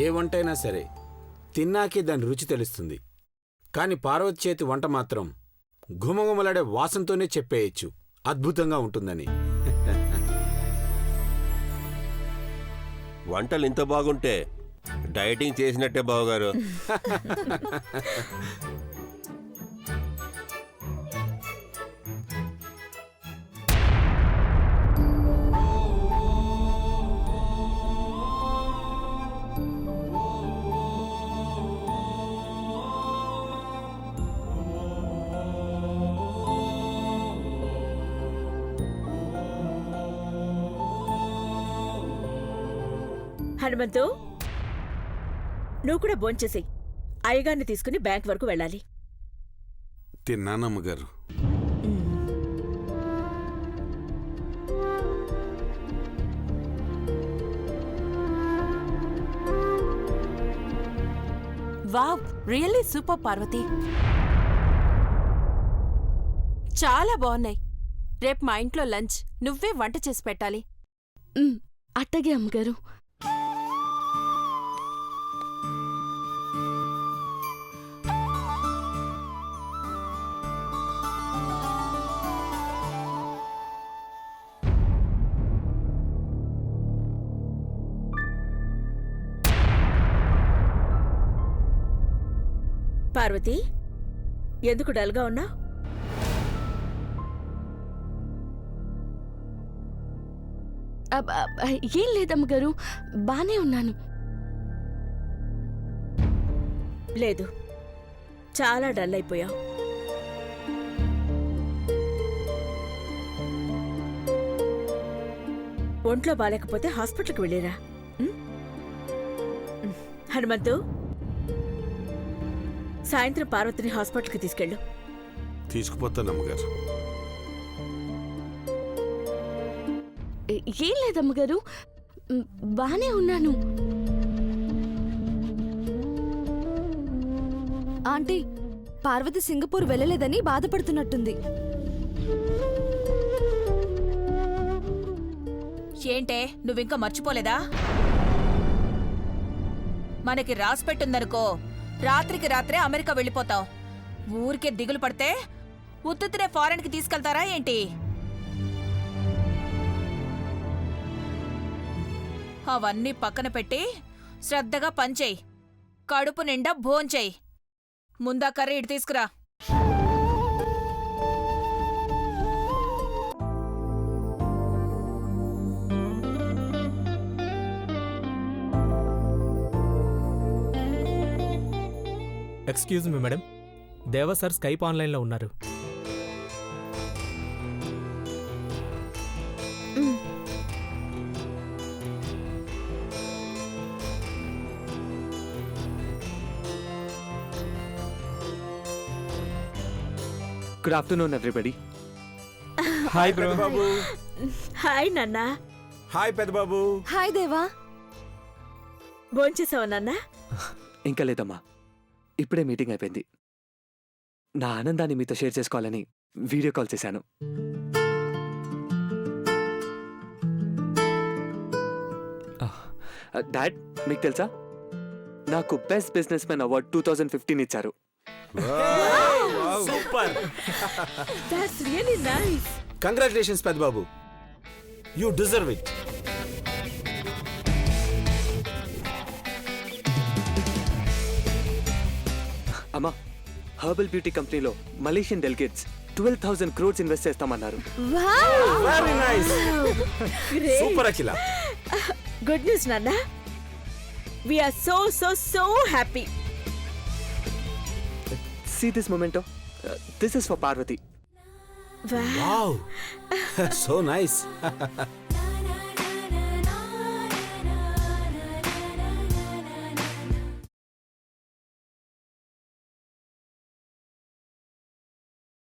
ఏ వంటైనా సరే తిన్నాకే దాని రుచి తెలుస్తుంది. కాని పార్వతి చేతి వంట మాత్రం ఘుమఘుమలాడే వాసనతోనే చెప్పేయచ్చు అద్భుతంగా ఉంటుందని. వంటలు ఇంత బాగుంటే డైటింగ్ చేసినట్టే బావగారు. హనుమంతు, నువ్వు కూడా భోంచేసేయ్. అయ్యగారిని తీసుకుని బ్యాంక్ వరకు వెళ్ళాలి. తిన్నానమ్మగారు. Wow, really super Parvati. చాలా బాగున్నాయి. రేపు మా ఇంట్లో లంచ్ నువ్వే వంట చేసి పెట్టాలి. అట్టగే అమ్మగారు. పార్వతి, ఎందుకు డల్గా ఉన్నావు? ఏం లేదమ్మగారు, బానే ఉన్నాను. లేదు, చాలా డల్ అయిపోయావు. ఒంట్లో బాలేకపోతే హాస్పిటల్కి వెళ్ళిరా. హనుమంతు, సాయంత్రం పార్వతిని హాస్పిటల్కి తీసుకెళ్ళు. తీసుకుపోతానమ్మగారు. ఏం లేదమ్మగారు, బానే ఉన్నాను. ఆంటీ, పార్వతి సింగపూర్ వెళ్ళలేదని బాధపడుతున్నట్టుంది. ఏంటే, నువ్వింకా మర్చిపోలేదా? మనకి రాసిపెట్టుందనుకో, రాత్రికి రాత్రే అమెరికా వెళ్ళిపోతావు. ఊరికే దిగులు పడితే ఉత్తుత్తినే ఫారెన్కి తీసుకెళ్తారా ఏంటి? అవన్నీ పక్కన పెట్టి శ్రద్ధగా పనిచేయి. కడుపు నిండా భోంచేయి. ముందా కర్రీ ఇటు తీసుకురా. Excuse me madam, Deva sir Skype ఆన్లైన్లో ఉన్నారు. Good afternoon everybody. Hi bro. బాబు. హాయ్ నాన్న. హాయ్ పెద్దబాబు. హాయ్ దేవా. భోంచేసావా నాన్న? ఇంకా లేదమ్మా, ఇప్పుడే మీటింగ్ అయిపోయింది. నా ఆనందాన్ని మీతో షేర్ చేసుకోవాలని వీడియో కాల్ చేశాను. డాడ్, మీకు తెలుసా, నాకు బెస్ట్ బిజినెస్ మ్యాన్ అవార్డ్ 2015 ఇచ్చారు. Super. That's really nice. Congratulations Peddababu. You deserve it. అమ్మా, హర్బల్ బ్యూటీ కంపెనీలో మలేషియన్ డెలిగేట్స్ 12,000 crores ఇన్వెస్ట్ చేస్తామన్నారు. Very nice. Great. Super Akhila. Good news, Nana. We are so happy. See this memento? This is for Parvati. Wow. Wow. So nice.